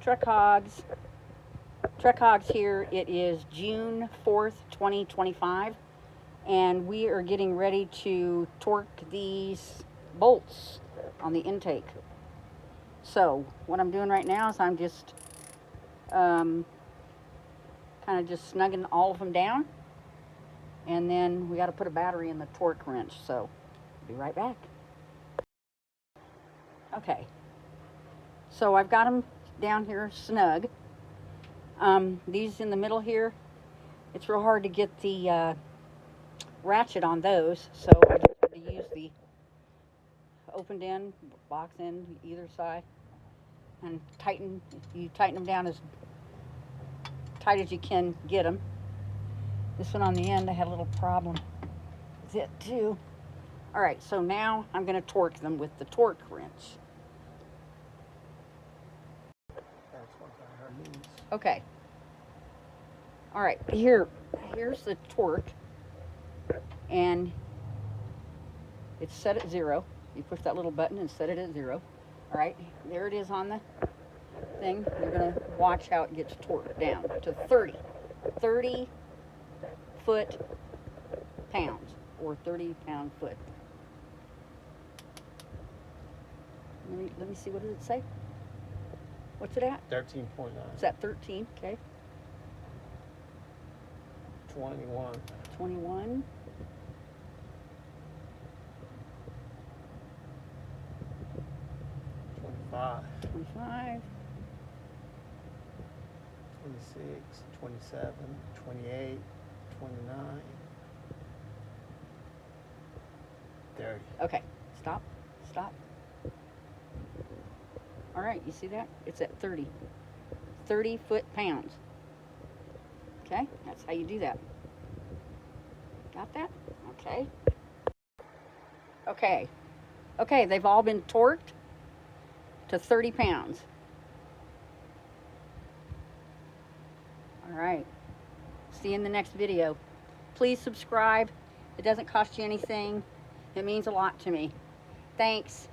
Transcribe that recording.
Truck Hogs. Truck Hogs here. It is June 4th, 2025, and we are getting ready to torque these bolts on the intake. So what I'm doing right now is I'm just kind of just snugging all of them down, and then we got to put a battery in the torque wrench. So be right back. Okay, so I've got them down here snug. These in the middle here, it's real hard to get the ratchet on those, so I just had to use the opened end, box end, either side, and you tighten them down as tight as you can get them. This one on the end, I had a little problem with it too. All right, so now I'm going to torque them with the torque wrench. Okay. All right, here's the torque, and it's set at 0. You push that little button and set it at 0. All right, there it is on the thing. You're gonna watch how it gets torqued down to 30 foot-pounds, or 30 pound-foot. Let me see, what does it say? What's it at? 13.9. It's at 13, okay. 21. 21. 25. 25. 26. 27. 28. 29. 30. Okay, stop. All right, you see that? It's at 30 foot-pounds. Okay, that's how you do that. Got that? Okay, they've all been torqued to 30 pounds. All right, see you in the next video. Please subscribe. It doesn't cost you anything. It means a lot to me. Thanks.